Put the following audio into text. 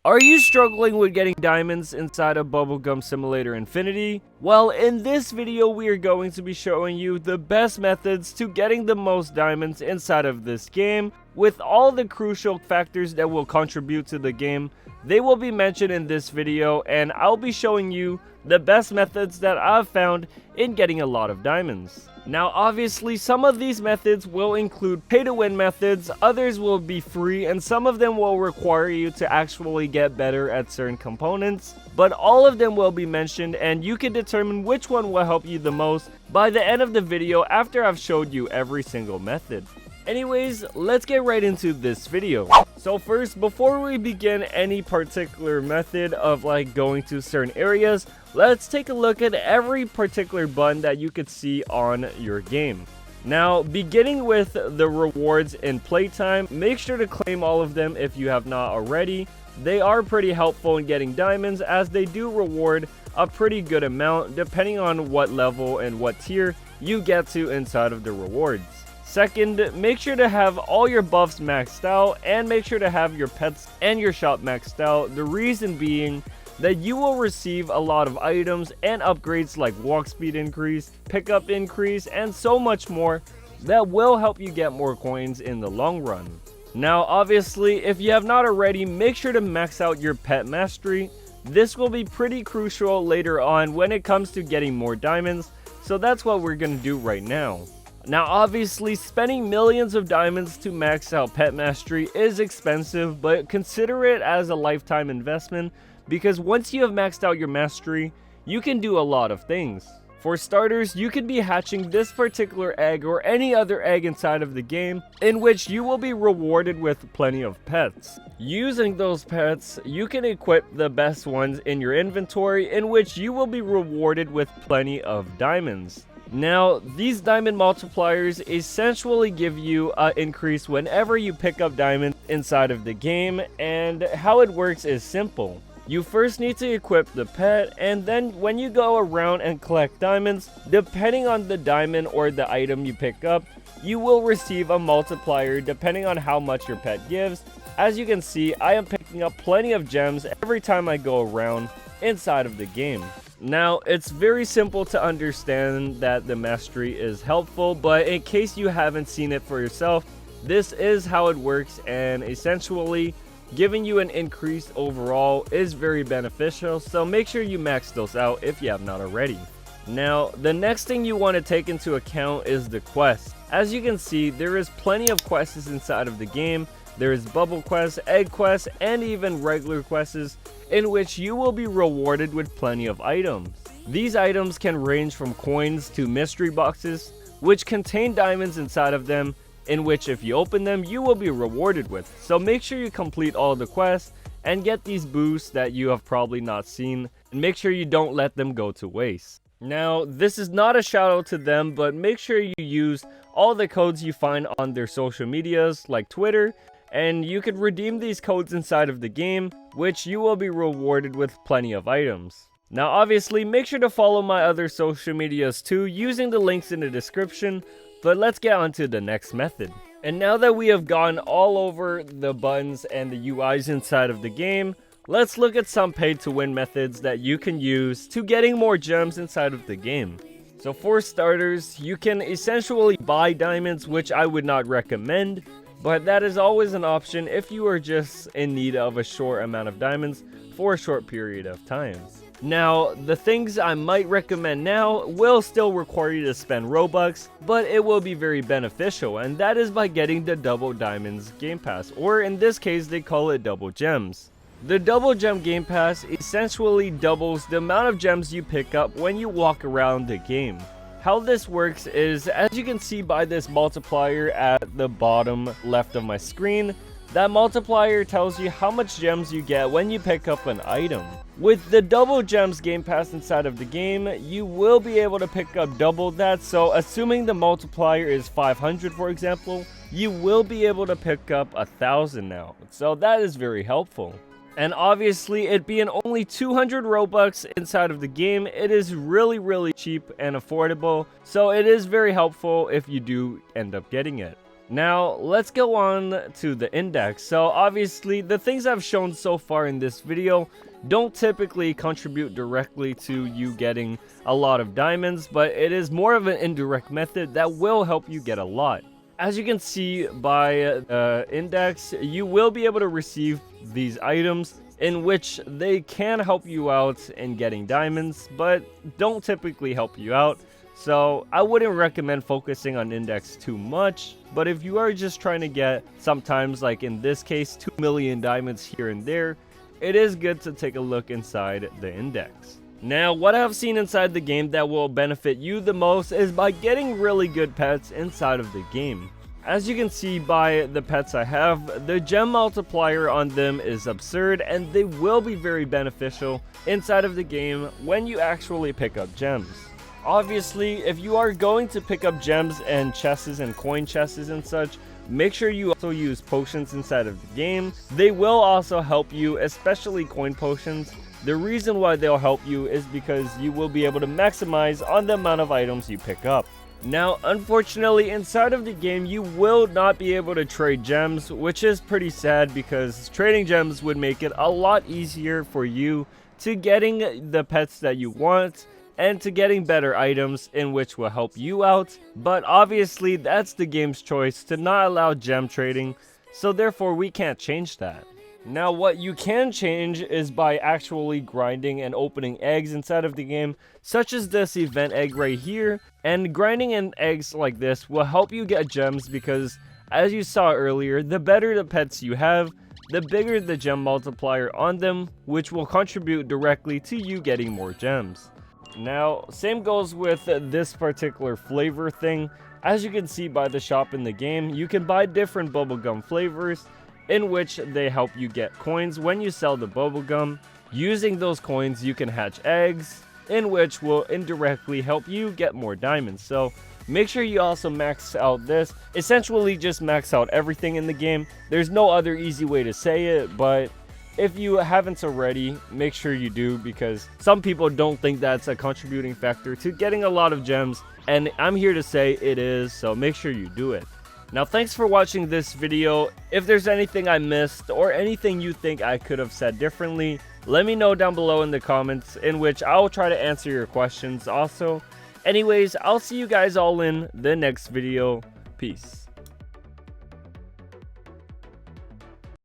Are you struggling with getting diamonds inside of Bubblegum Simulator Infinity? Well, in this video we are going to be showing you the best methods to getting the most diamonds inside of this game, with all the crucial factors that will contribute to the game. They will be mentioned in this video, and I'll be showing you the best methods that I've found in getting a lot of diamonds. Now obviously some of these methods will include pay to win methods, others will be free, and some of them will require you to actually get better at certain components. But all of them will be mentioned, and you can determine which one will help you the most by the end of the video after I've showed you every single method. Anyways, let's get right into this video. So first, before we begin any particular method of going to certain areas, let's take a look at every particular button that you could see on your game. Now, beginning with the rewards in playtime, make sure to claim all of them if you have not already. They are pretty helpful in getting diamonds, as they do reward a pretty good amount depending on what level and what tier you get to inside of the rewards. Second, make sure to have all your buffs maxed out, and make sure to have your pets and your shop maxed out. The reason being that you will receive a lot of items and upgrades like walk speed increase, pickup increase, and so much more that will help you get more coins in the long run. Now obviously, if you have not already, make sure to max out your pet mastery. This will be pretty crucial later on when it comes to getting more diamonds, so that's what we're going to do right now. Now obviously, spending millions of diamonds to max out pet mastery is expensive, but consider it as a lifetime investment, because once you have maxed out your mastery, you can do a lot of things. For starters, you could be hatching this particular egg or any other egg inside of the game, in which you will be rewarded with plenty of pets. Using those pets, you can equip the best ones in your inventory, in which you will be rewarded with plenty of diamonds. Now, these diamond multipliers essentially give you an increase whenever you pick up diamonds inside of the game, and how it works is simple. You first need to equip the pet, and then when you go around and collect diamonds, depending on the diamond or the item you pick up, you will receive a multiplier depending on how much your pet gives. As you can see, I am picking up plenty of gems every time I go around inside of the game. Now, it's very simple to understand that the mastery is helpful, but in case you haven't seen it for yourself, this is how it works, and essentially giving you an increase overall is very beneficial, so make sure you max those out if you have not already. Now, the next thing you want to take into account is the quest. As you can see, there is plenty of quests inside of the game. There is bubble quests, egg quests, and even regular quests, in which you will be rewarded with plenty of items. These items can range from coins to mystery boxes, which contain diamonds inside of them, in which if you open them, you will be rewarded with. So make sure you complete all the quests and get these boosts that you have probably not seen, and make sure you don't let them go to waste. Now, this is not a shout out to them, but make sure you use all the codes you find on their social medias like Twitter, and you can redeem these codes inside of the game, which you will be rewarded with plenty of items. Now obviously, make sure to follow my other social medias too, using the links in the description, but let's get on to the next method. And now that we have gone all over the buttons and the UIs inside of the game, let's look at some pay to win methods that you can use to getting more gems inside of the game. So for starters, you can essentially buy diamonds, which I would not recommend, but that is always an option if you are just in need of a short amount of diamonds for a short period of time. Now, the things I might recommend now will still require you to spend Robux, but it will be very beneficial, and that is by getting the Double Diamonds Game Pass, or in this case they call it Double Gems. The Double Gem Game Pass essentially doubles the amount of gems you pick up when you walk around the game. How this works is, as you can see by this multiplier at the bottom left of my screen, that multiplier tells you how much gems you get when you pick up an item. With the Double Gems Game Pass inside of the game, you will be able to pick up double that, so assuming the multiplier is 500 for example, you will be able to pick up 1,000 now, so that is very helpful. And obviously, it being only 200 Robux inside of the game, it is really cheap and affordable, so it is very helpful if you do end up getting it. Now, let's go on to the index. So obviously, the things I've shown so far in this video don't typically contribute directly to you getting a lot of diamonds, but it is more of an indirect method that will help you get a lot. As you can see by index, you will be able to receive these items in which they can help you out in getting diamonds, but don't typically help you out. So I wouldn't recommend focusing on index too much, but if you are just trying to get, sometimes like in this case, 2 million diamonds here and there, it is good to take a look inside the index. Now, what I've seen inside the game that will benefit you the most is by getting really good pets inside of the game. As you can see by the pets I have, the gem multiplier on them is absurd, and they will be very beneficial inside of the game when you actually pick up gems. Obviously, if you are going to pick up gems and chests and coin chests and such, make sure you also use potions inside of the game. They will also help you, especially coin potions. The reason why they'll help you is because you will be able to maximize on the amount of items you pick up. Now, unfortunately, inside of the game, you will not be able to trade gems, which is pretty sad because trading gems would make it a lot easier for you to getting the pets that you want and to getting better items in which will help you out. But obviously, that's the game's choice to not allow gem trading, so therefore we can't change that. Now, what you can change is by actually grinding and opening eggs inside of the game, such as this event egg right here. And grinding in eggs like this will help you get gems because, as you saw earlier, the better the pets you have, the bigger the gem multiplier on them, which will contribute directly to you getting more gems. Now, same goes with this particular flavor thing. As you can see by the shop in the game, you can buy different bubblegum flavors, in which they help you get coins when you sell the bubblegum. Using those coins, you can hatch eggs, in which will indirectly help you get more diamonds. So make sure you also max out this. Essentially just max out everything in the game. There's no other easy way to say it, but if you haven't already, make sure you do, because some people don't think that's a contributing factor to getting a lot of gems, and I'm here to say it is, so make sure you do it. Now, thanks for watching this video. If there's anything I missed or anything you think I could have said differently, let me know down below in the comments, in which I'll try to answer your questions also. Anyways, I'll see you guys all in the next video. Peace.